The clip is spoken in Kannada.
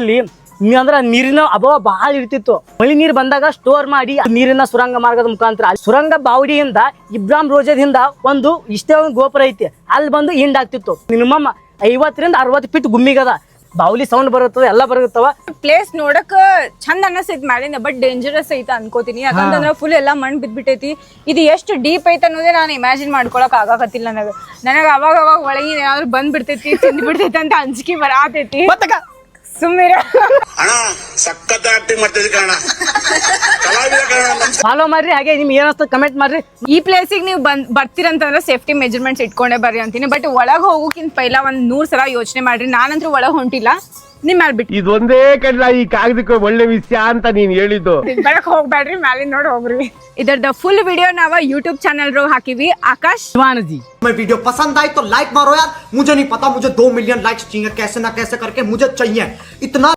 ಅಲ್ಲಿ ಅಂದ್ರ ನೀರಿನ ಅಭಾವ ಬಹಳ ಇರ್ತಿತ್ತು. ಮಳಿ ನೀರ್ ಬಂದಾಗ ಸ್ಟೋರ್ ಮಾಡಿ ನೀರಿನ ಸುರಂಗ ಮಾರ್ಗದ ಮುಖಾಂತರ ಸುರಂಗ ಬಾವಡಿಯಿಂದ ಇಬ್ರಾಹಿಂ ರೋಜದಿಂದ ಒಂದು ಇಷ್ಟೇ ಒಂದು ಗೋಪುರ ಐತಿ, ಅಲ್ಲಿ ಬಂದು ಹಿಂಡ್ ಆಗ್ತಿತ್ತು. ಮಿನಿಮಮ್ 50 ರಿಂದ 60 ಫೀಟ್ ಗುಮ್ಮಿಗದ. ಬಾವುಲಿ ಸೌಂಡ್ ಬರುತ್ತದ, ಎಲ್ಲ ಬರುತ್ತವ. ಪ್ಲೇಸ್ ನೋಡಕ್ ಚಂದ ಅನ್ನಿಸ್ತೈತಿ ಮ್ಯಾಲಿಂದ, ಬಟ್ ಡೇಂಜರಸ್ ಐತ ಅನ್ಕೋತೀನಿ. ಯಾಕಂತಂದ್ರ ಫುಲ್ ಎಲ್ಲಾ ಮಣ್ಣ್ ಬಿದ್ಬಿಟ್ಟೈತಿ. ಇದು ಎಷ್ಟು ಡೀಪ್ ಐತ ಅನ್ನೋದೇ ನಾನು ಇಮ್ಯಾಜಿನ್ ಮಾಡ್ಕೊಳಕ್ ಆಗಾಕತ್ತಿಲ್ಲ ನನಗ ಅವಾಗ ಒಳಗಿನ ಏನಾದ್ರು ಬಂದ್ ಬಿಡ್ತೈತಿ, ತಿಂದ್ ಬಿಡ್ತೈತಿ ಅಂತ ಅಂಜಿಕೆ ಬರಾತೈತಿ. ಸುಮ್ಮಿರ ಸಖತ್ ಆಕ್ಟಿಂಗ್ ಮಾಡ್ತಿದ್ದೆ ಕಾರಣ ಫಾಲೋ ಮಾಡ್ರಿ, ಹಾಗೆ ನಿಮ್ಗೆ ಏನಾಗ್ತದೆ ಕಮೆಂಟ್ ಮಾಡ್ರಿ. ಈ ಪ್ಲೇಸಿಗೆ ನೀವು ಬರ್ತೀರಂತಂದ್ರೆ ಸೇಫ್ಟಿ ಮೆಜರ್ಮೆಂಟ್ಸ್ ಇಟ್ಕೊಂಡೇ ಬರ್ರಿ ಅಂತೀನಿ. ಬಟ್ ಒಳಗ್ ಹೋಗೋಕ್ಕಿಂತ ಪೈಲ 100 ಸಲ ಯೋಚನೆ ಮಾಡ್ರಿ. ನಾನಂತೂ ಒಳಗ್ ಹೊಂಟಿಲ್ಲ, ನಿಮ್ ಮ್ಯಾಲ್ ಬಿಟ್ಟು. ಇದೊಂದೇ ಕಡ್ಲ ಈ ಕಾಗದಕ್ಕೆ ಒಳ್ಳೆ ವಿಷಯ ಅಂತ ನೀನ್ ಹೇಳಿದ್ದು. ಬೆಳಕ್ ಹೋಗ್ಬೇಡ್ರಿ, ಮ್ಯಾಲಿನ ನೋಡಿ ಹೋಗ್ರಿ. ಇದರದ ಫುಲ್ ವಿಡಿಯೋ ನಾವ ಯೂಟ್ಯೂब ಚಾನಲ್ ಹಾಕಿವಿ. ಆಕಾಶ್ ಶಿವಾನಂದಿ मैं वीडियो पसंद आई तो लाइक मारो यार, मुझे नहीं पता, मुझे 2 मिलियन लाइक्स चाहिए, कैसे ना कैसे करके मुझे चाहिए इतना।